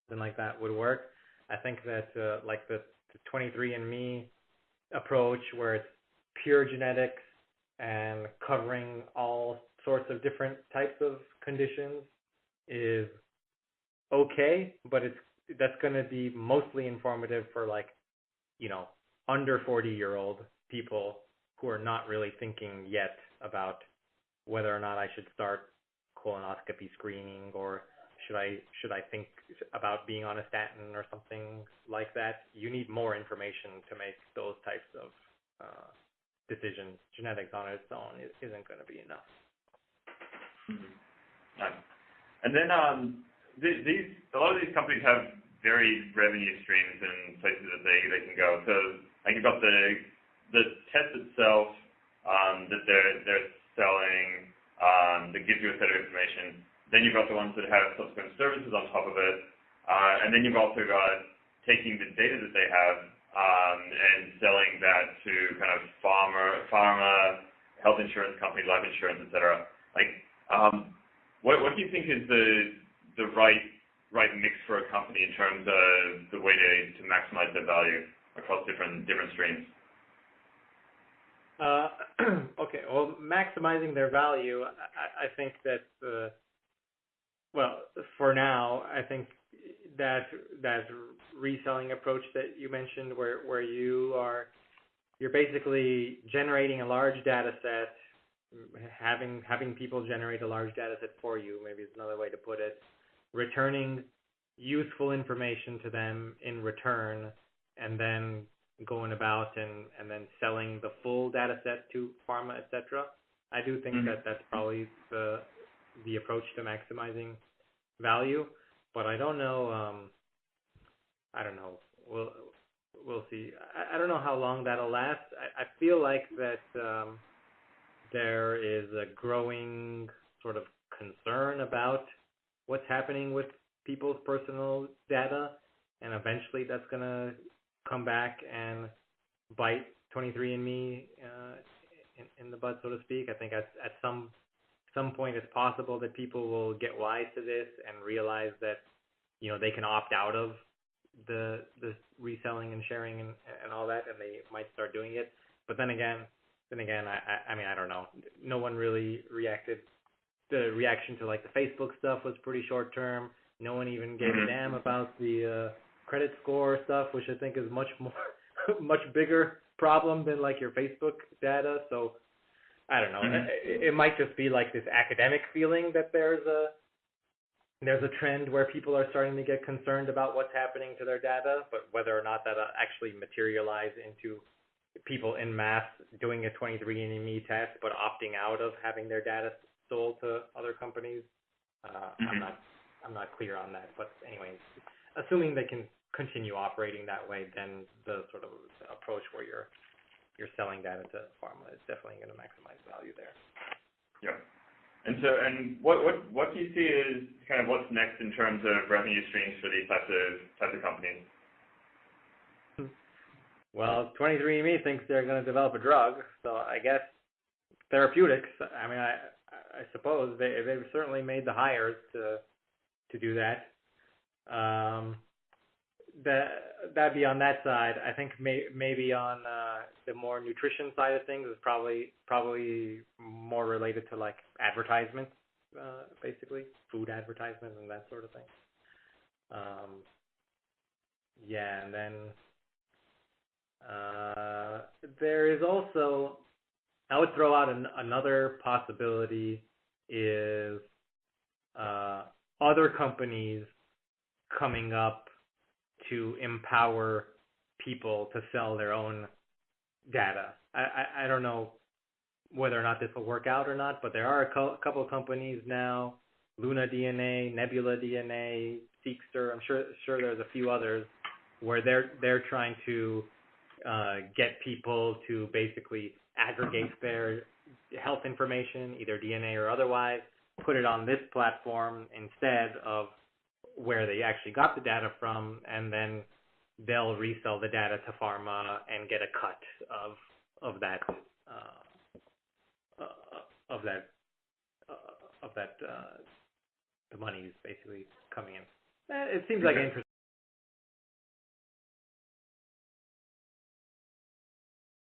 something like that would work. I think that like the 23andMe approach, where it's pure genetics and covering all sorts of different types of conditions, is okay, but that's going to be mostly informative for like, under 40-year-old people who are not really thinking yet about whether or not I should start colonoscopy screening, or should I think about being on a statin or something like that. You need more information to make those types of decisions. Genetics on its own isn't going to be enough. Mm-hmm. Nice. And then a lot of these companies have varied revenue streams and places that they can go. So like you've got the test itself that they're selling that gives you a set of information. Then you've got the ones that have subsequent services on top of it, and then you've also got taking the data that they have and selling that to kind of pharma, health insurance companies, life insurance, etc. Like, what do you think is the right mix for a company in terms of the way to maximize their value across different streams? Okay, well, maximizing their value, I think that, for now, I think that reselling approach that you mentioned, where you're basically generating a large data set, having people generate a large data set for you, maybe is another way to put it, returning useful information to them in return, and then going about and then selling the full data set to pharma, etc. I do think that that's probably the approach to maximizing value, but I don't know. I don't know. We'll see. I don't know how long that'll last. I feel like that there is a growing sort of concern about what's happening with people's personal data, and eventually that's going to come back and bite 23andMe in the butt, so to speak. I think at some point it's possible that people will get wise to this and realize that they can opt out of the reselling and sharing and all that, and they might start doing it. But then again, I mean, I don't know. No one really reacted. The reaction to like the Facebook stuff was pretty short term. No one even gave a damn about the credit score stuff, which I think is much bigger problem than like your Facebook data. So I don't know. It might just be like this academic feeling that there's a trend where people are starting to get concerned about what's happening to their data, but whether or not that'll actually materialize into people en masse doing a 23andMe test but opting out of having their data sold to other companies, I'm not clear on that. But anyway, assuming they can continue operating that way, then the sort of approach where you're selling data to pharma is definitely going to maximize value there. Yeah. And what do you see as kind of what's next in terms of revenue streams for these types of companies? Well, 23andMe thinks they're going to develop a drug, so I guess therapeutics. I mean, I suppose they've certainly made the hires to do that. That'd be on that side. I think maybe on the more nutrition side of things is probably more related to like advertisements, basically food advertisements and that sort of thing. And then there is also, I would throw out another possibility is other companies coming up to empower people to sell their own data. I don't know whether or not this will work out or not, but there are a couple of companies now, Luna DNA, Nebula DNA, Seekster, I'm sure there's a few others, where they're trying to get people to basically aggregate their health information, either DNA or otherwise, put it on this platform instead of where they actually got the data from, and then they'll resell the data to pharma and get a cut of that the money is basically coming in. It seems like Okay. interesting.